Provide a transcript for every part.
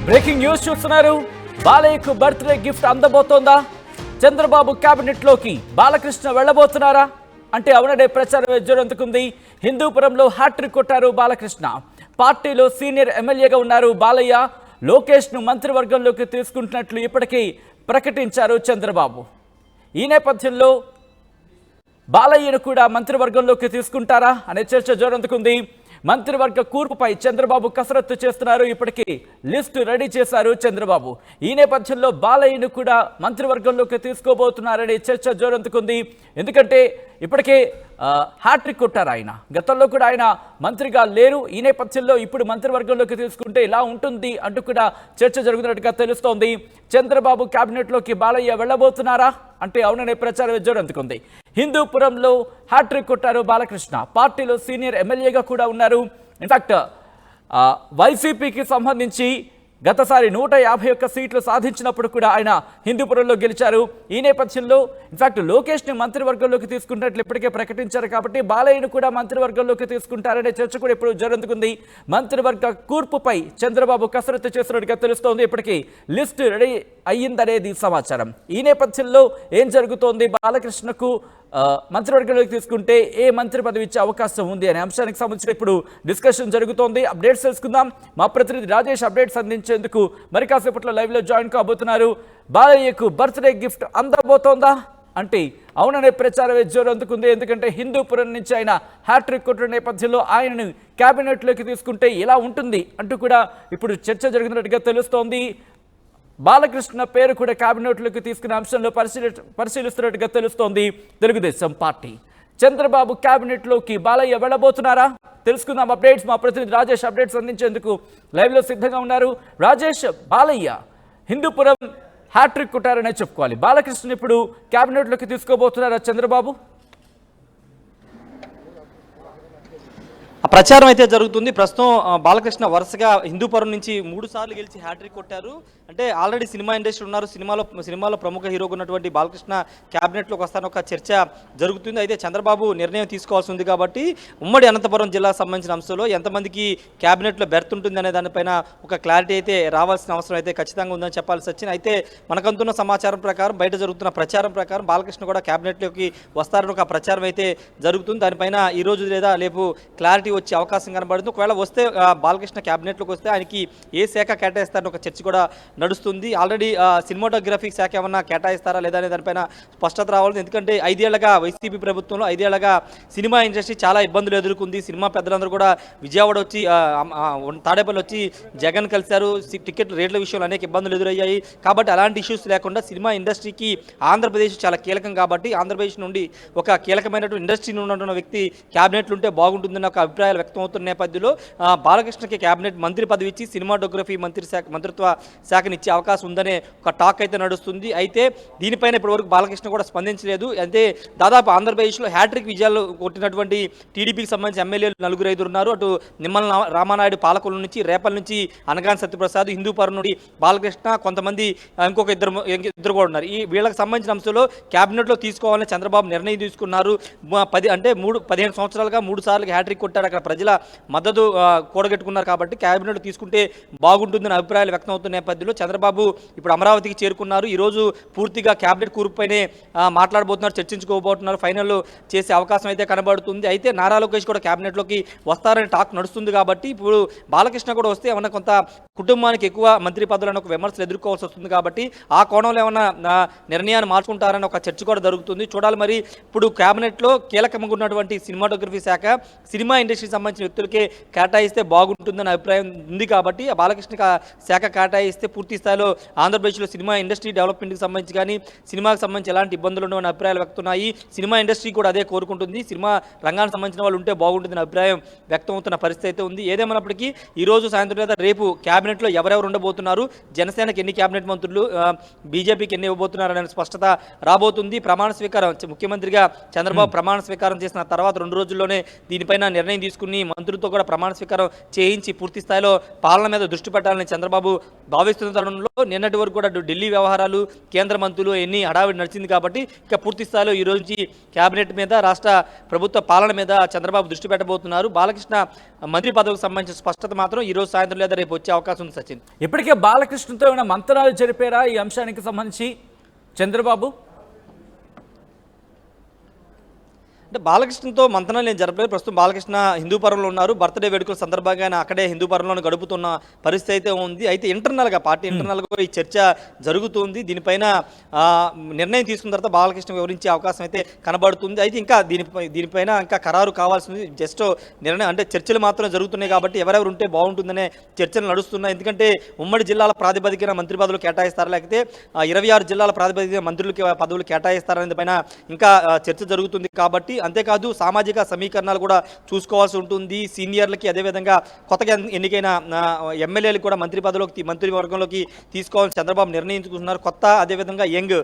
Breaking news చూస్తున్నారు. బాలయ్యకు birthday gift అందబోతోందా? Chandrababu cabinet లోకి బాలకృష్ణ వెళ్ళబోతున్నారా అంటే అవునడే ప్రచారం జోరందుకుంది. హిందూపురంలో హ్యాట్రిక్ కొట్టారు బాలకృష్ణ. పార్టీలో సీనియర్ ఎమ్మెల్యేగా ఉన్నారు బాలయ్య. లోకేష్ ను మంత్రివర్గంలోకి తీసుకుంటున్నట్లు ఇప్పటికీ ప్రకటించారు చంద్రబాబు. ఈ నేపథ్యంలో బాలయ్యను కూడా మంత్రివర్గంలోకి తీసుకుంటారా అనే చర్చ జోరందుకుంది. మంత్రివర్గ కూర్పుపై చంద్రబాబు కసరత్తు చేస్తున్నారు. ఇప్పటికీ లిస్టు రెడీ చేశారు చంద్రబాబు. ఈ నేపథ్యంలో బాలయ్యను కూడా మంత్రివర్గంలోకి తీసుకోబోతున్నారనే చర్చ జోరందుకుంది. ఎందుకంటే ఇప్పటికే హ్యాట్రిక్ కొట్టారు ఆయన. గతంలో కూడా ఆయన మంత్రిగా లేరు. ఈ నేపథ్యంలో ఇప్పుడు మంత్రివర్గంలోకి తీసుకుంటే ఇలా ఉంటుంది అంటూ కూడా చర్చ జరుగుతున్నట్టుగా తెలుస్తోంది. చంద్రబాబు కేబినెట్లోకి బాలయ్య వెళ్ళబోతున్నారా అంటే అవుననే ప్రచారం జోరందుకుంది. హిందూపురంలో హ్యాట్రిక్ కొట్టారు బాలకృష్ణ. పార్టీలో సీనియర్ ఎమ్మెల్యేగా కూడా ఉన్నారు. ఇన్ఫాక్ట్ వైసీపీకి సంబంధించి గతసారి 151 సీట్లు సాధించినప్పుడు కూడా ఆయన హిందూపురంలో గెలిచారు. ఈ నేపథ్యంలో ఇన్ఫాక్ట్ లోకేష్ని మంత్రివర్గంలోకి తీసుకుంటున్నట్లు ఇప్పటికే ప్రకటించారు. కాబట్టి బాలయ్యను కూడా మంత్రివర్గంలోకి తీసుకుంటారనే చర్చ కూడా ఇప్పుడు జరుగుతుంది. మంత్రివర్గ కూర్పుపై చంద్రబాబు కసరత్తు చేస్తున్నట్టుగా తెలుస్తోంది. ఇప్పటికీ లిస్ట్ రెడీ అయ్యిందనేది సమాచారం. ఈ నేపథ్యంలో ఏం జరుగుతోంది? బాలకృష్ణకు మంత్రివర్గంలోకి తీసుకుంటే ఏ మంత్రి పదవి ఇచ్చే అవకాశం ఉంది అనే అంశానికి సంబంధించి ఇప్పుడు డిస్కషన్ జరుగుతోంది. అప్డేట్స్ తెలుసుకుందాం. మా ప్రతినిధి రాజేష్ అప్డేట్స్ అందించేందుకు మరి కాసేపట్లో లైవ్లో జాయిన్ కాబోతున్నారు. బాలయ్యకు బర్త్డే గిఫ్ట్ అందబోతోందా అంటే అవుననే ప్రచారం జోరందుకుంది. ఎందుకంటే హిందూపురం నుంచి ఆయన హ్యాట్రిక్ కొట్టిన నేపథ్యంలో ఆయనను క్యాబినెట్లోకి తీసుకుంటే ఎలా ఉంటుంది అంటూ కూడా ఇప్పుడు చర్చ జరుగుతున్నట్టుగా తెలుస్తోంది. బాలకృష్ణ పేరు కూడా కేబినెట్లోకి తీసుకునే అంశంలో పరిశీలిస్తున్నట్టుగా తెలుస్తోంది తెలుగుదేశం పార్టీ. చంద్రబాబు కేబినెట్లోకి బాలయ్య వెళ్ళబోతున్నారా? తెలుసుకుందాం అప్డేట్స్. మా ప్రతినిధి రాజేష్ అప్డేట్స్ అందించేందుకు లైవ్లో సిద్ధంగా ఉన్నారు. రాజేష్, బాలయ్య హిందూపురం హ్యాట్రిక్ కొట్టారనే చెప్పుకోవాలి. బాలకృష్ణ ఇప్పుడు కేబినెట్లోకి తీసుకోబోతున్నారా చంద్రబాబు? ప్రచారం అయితే జరుగుతుంది. ప్రస్తుతం బాలకృష్ణ వరుసగా హిందూపురం నుంచి 3 సార్లు గెలిచి హ్యాట్రిక్ కొట్టారు. అంటే ఆల్రెడీ సినిమా ఇండస్ట్రీ ఉన్నారు. సినిమాలో ప్రముఖ హీరోగా ఉన్నటువంటి బాలకృష్ణ క్యాబినెట్లోకి వస్తారని ఒక చర్చ జరుగుతుంది. అయితే చంద్రబాబు నిర్ణయం తీసుకోవాల్సి ఉంది కాబట్టి ఉమ్మడి అనంతపురం జిల్లాకు సంబంధించిన అంశంలో ఎంతమందికి క్యాబినెట్లో బెర్త్ ఉంటుంది అనే దానిపైన ఒక క్లారిటీ అయితే రావాల్సిన అవసరం అయితే ఖచ్చితంగా ఉందని చెప్పాల్సి వచ్చింది. అయితే మనకంతున్న సమాచారం ప్రకారం, బయట జరుగుతున్న ప్రచారం ప్రకారం బాలకృష్ణ కూడా క్యాబినెట్లోకి వస్తారని ఒక ప్రచారం అయితే జరుగుతుంది. దానిపైన ఈ రోజు లేదా రేపు క్లారిటీ వచ్చే అవకాశం కనబడుతుంది. ఒకవేళ వస్తే బాలకృష్ణ క్యాబినెట్లోకి వస్తే ఆయనకి ఏ శాఖ కేటాయిస్తారని ఒక చర్చ కూడా నడుస్తుంది. ఆల్రెడీ సినిమాటోగ్రఫీ శాఖ ఏమన్నా కేటాయిస్తారా లేదా అనే దానిపైన స్పష్టత రావాలి. ఎందుకంటే 5 ఏళ్లుగా వైసీపీ ప్రభుత్వంలో 5 ఏళ్లుగా సినిమా ఇండస్ట్రీ చాలా ఇబ్బందులు ఎదుర్కొంది. సినిమా పెద్దలందరూ కూడా విజయవాడ వచ్చి తాడేపల్లి వచ్చి జగన్ కలిశారు. టికెట్ రేట్ల విషయంలో అనేక ఇబ్బందులు ఎదురయ్యాయి. కాబట్టి అలాంటి ఇష్యూస్ లేకుండా సినిమా ఇండస్ట్రీకి ఆంధ్రప్రదేశ్ చాలా కీలకం కాబట్టి ఆంధ్రప్రదేశ్ నుండి ఒక కీలకమైనటువంటి ఇండస్ట్రీ ఉన్నటువంటి వ్యక్తి క్యాబినెట్లు ఉంటే బాగుంటుందన్న ఒక అభిప్రాయాలు వ్యక్తం అవుతున్న నేపథ్యంలో బాలకృష్ణకి క్యాబినెట్ మంత్రి పదవి ఇచ్చి సినిమాటోగ్రఫీ మంత్రిత్వ శాఖని ఇచ్చే అవకాశం ఉందనే ఒక టాక్ అయితే నడుస్తుంది. అయితే దీనిపైన ఇప్పటివరకు బాలకృష్ణ కూడా స్పందించలేదు. అయితే దాదాపు ఆంధ్రప్రదేశ్లో హ్యాట్రిక్ విజయాలు కొట్టినటువంటి టీడీపీకి సంబంధించిన ఎమ్మెల్యేలు 4-5 ఉన్నారు. అటు నిమ్మల రామానాయుడు పాలకొల్లు నుంచి, రేపల్ నుంచి అనగాని సత్యప్రసాద్, హిందూపురం నుండి బాలకృష్ణ, కొంతమంది ఇంకొక ఇద్దరు కూడా ఉన్నారు. ఈ వీళ్ళకి సంబంధించిన అంశంలో క్యాబినెట్లో తీసుకోవాలని చంద్రబాబు నిర్ణయం తీసుకున్నారు. 15 సంవత్సరాలుగా 3 సార్లు హ్యాట్రిక్ కొట్టాడు. అక్కడ ప్రజల మద్దతు కూడగట్టుకున్నారు కాబట్టి క్యాబినెట్ తీసుకుంటే బాగుంటుందని అభిప్రాయాలు వ్యక్తం అవుతున్న నేపథ్యంలో చంద్రబాబు ఇప్పుడు అమరావతికి చేరుకున్నారు. ఈరోజు పూర్తిగా క్యాబినెట్ కూర్పుపైనే మాట్లాడబోతున్నారు, చర్చించుకోబోతున్నారు. ఫైనల్లో చేసే అవకాశం అయితే కనబడుతుంది. అయితే నారా లోకేష్ కూడా క్యాబినెట్లోకి వస్తారని టాక్ నడుస్తుంది కాబట్టి ఇప్పుడు బాలకృష్ణ కూడా వస్తే ఏమన్నా కొంత కుటుంబానికి ఎక్కువ మంత్రి పదవులను ఒక విమర్శలు ఎదుర్కోవాల్సి వస్తుంది. కాబట్టి ఆ కోణంలో ఏమన్నా నిర్ణయాన్ని మార్చుకుంటారని ఒక చర్చ కూడా జరుగుతుంది. చూడాలి మరి. ఇప్పుడు క్యాబినెట్లో కీలకంగా ఉన్నటువంటి సినిమాటోగ్రఫీ శాఖ సినిమా ఇండస్ట్రీకి సంబంధించిన వ్యక్తులకే కేటాయిస్తే బాగుంటుందని అభిప్రాయం ఉంది. కాబట్టి ఆ బాలకృష్ణ శాఖ కేటాయిస్తే పూర్తి స్థాయిలో ఆంధ్రప్రదేశ్లో సినిమా ఇండస్ట్రీ డెవలప్మెంట్కి సంబంధించి కానీ సినిమాకి సంబంధించి ఎలాంటి ఇబ్బందులు ఉండవని అభిప్రాయాలు వ్యక్తున్నాయి. సినిమా ఇండస్ట్రీ కూడా అదే కోరుకుంటుంది. సినిమా రంగానికి సంబంధించిన వాళ్ళు ఉంటే బాగుంటుందని అభిప్రాయం వ్యక్తం అవుతున్న పరిస్థితి అయితే ఉంది. ఏదేమైనప్పటికీ ఈరోజు సాయంత్రం లేదా రేపు క్యాబినెట్లో ఎవరెవరు ఉండబోతున్నారు, జనసేనకి ఎన్ని క్యాబినెట్ మంత్రులు, బీజేపీకి ఎన్ని ఇవ్వబోతున్నారు అనే స్పష్టత రాబోతుంది. ప్రమాణ స్వీకారం ముఖ్యమంత్రిగా చంద్రబాబు ప్రమాణ స్వీకారం చేసిన తర్వాత 2 రోజుల్లోనే దీనిపైన నిర్ణయం తీసుకుని మంత్రులతో కూడా ప్రమాణ స్వీకారం చేయించి పూర్తి స్థాయిలో పాలన మీద దృష్టి పెట్టాలని చంద్రబాబు భావిస్తున్న తరుణంలో నిన్నటి వరకు కూడా ఢిల్లీ వ్యవహారాలు కేంద్ర మంత్రులు ఎన్ని హడావిడి నడిచింది కాబట్టి ఇక పూర్తి స్థాయిలో ఈ రోజు నుంచి కేబినెట్ మీద రాష్ట్ర ప్రభుత్వ పాలన మీద చంద్రబాబు దృష్టి పెట్టబోతున్నారు. బాలకృష్ణ మంత్రి పదవికి సంబంధించిన స్పష్టత మాత్రం ఈ రోజు సాయంత్రం లేదా రేపు వచ్చే అవకాశం ఉంది. సచిన్, ఇప్పటికే బాలకృష్ణతో ఏమైనా మంతనాలు జరిపారా ఈ అంశానికి సంబంధించి చంద్రబాబు? అంటే బాలకృష్ణతో మంతనాలు నేను జరపలేదు. ప్రస్తుతం బాలకృష్ణ హిందూపురంలో ఉన్నారు. బర్త్డే వేడుకల సందర్భంగా ఆయన అక్కడే హిందూపురంలో గడుపుతున్న పరిస్థితి అయితే ఉంది. అయితే ఇంటర్నల్గా పార్టీ ఇంటర్నల్గా ఈ చర్చ జరుగుతుంది. దీనిపైన నిర్ణయం తీసుకున్న తర్వాత బాలకృష్ణ వివరించే అవకాశం అయితే కనబడుతుంది. అయితే ఇంకా దీనిపైన ఇంకా ఖరారు కావాల్సింది. జస్ట్ నిర్ణయం అంటే చర్చలు మాత్రం జరుగుతున్నాయి కాబట్టి ఎవరెవరు ఉంటే బాగుంటుందనే చర్చలు నడుస్తున్నాయి. ఎందుకంటే ఉమ్మడి జిల్లాల ప్రాతిపదికన మంత్రి పదవులు కేటాయిస్తారా, లేకపోతే 26 జిల్లాల ప్రాతిపదికన మంత్రులకి పదవులు కేటాయిస్తారనే పైన ఇంకా చర్చ జరుగుతుంది. కాబట్టి అంతేకాదు సామాజిక సమీకరణాలు కూడా చూసుకోవాల్సి ఉంటుంది. సీనియర్లకి అదేవిధంగా కొత్తగా ఎన్నికైన ఎమ్మెల్యేలకు కూడా మంత్రివర్గంలోకి తీసుకోవాలని చంద్రబాబు నిర్ణయించుకుంటున్నారు. కొత్త అదేవిధంగా యంగ్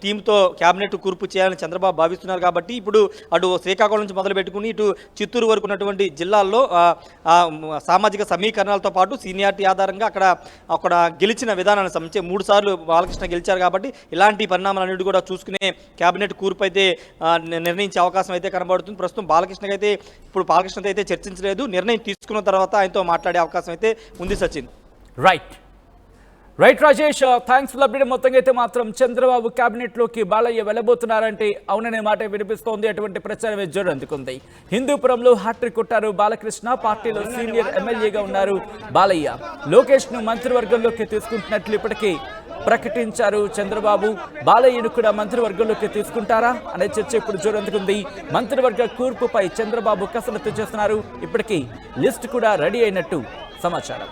టీంతో క్యాబినెట్ కూర్పు చేయాలని చంద్రబాబు భావిస్తున్నారు. కాబట్టి ఇప్పుడు అటు శ్రీకాకుళం నుంచి మొదలు పెట్టుకుని ఇటు చిత్తూరు వరకు ఉన్నటువంటి జిల్లాల్లో సామాజిక సమీకరణాలతో పాటు సీనియారిటీ ఆధారంగా అక్కడ గెలిచిన విధానాన్ని సంబంధించి 3 సార్లు బాలకృష్ణ గెలిచారు. కాబట్టి ఇలాంటి పరిణామాలన్నిటి కూడా చూసుకునే క్యాబినెట్ కూర్పు అయితే నిర్ణయించే అవకాశం అయితే కనబడుతుంది. ప్రస్తుతం బాలకృష్ణతో అయితే చర్చించలేదు. నిర్ణయం తీసుకున్న తర్వాత ఆయనతో మాట్లాడే అవకాశం అయితే ఉంది. Sachin, right Rajesh, thanks for update. మొత్తంగా అయితే మాత్రం చంద్రబాబు కేబినెట్లోకి బాలయ్య వెళ్ళబోతున్నారంటే అవుననే మాట వినిపిస్తోంది. అటువంటి ప్రచారం జోరు అందుకుంది. హిందూపురంలో హ్యాట్రిక్ కొట్టారు బాలకృష్ణ. పార్టీలో సీనియర్ ఎమ్మెల్యేగా ఉన్నారు బాలయ్య. లోకేష్ ను మంత్రివర్గంలోకి తీసుకుంటున్నట్లు ఇప్పటికీ ప్రకటించారు చంద్రబాబు. బాలయ్యను కూడా మంత్రివర్గంలోకి తీసుకుంటారా అనే చర్చ ఇప్పుడు జోరందుకుంది. మంత్రివర్గ కూర్పుపై చంద్రబాబు కసరత్తు చేస్తున్నారు. ఇప్పటికీ లిస్ట్ కూడా రెడీ అయినట్టు సమాచారం.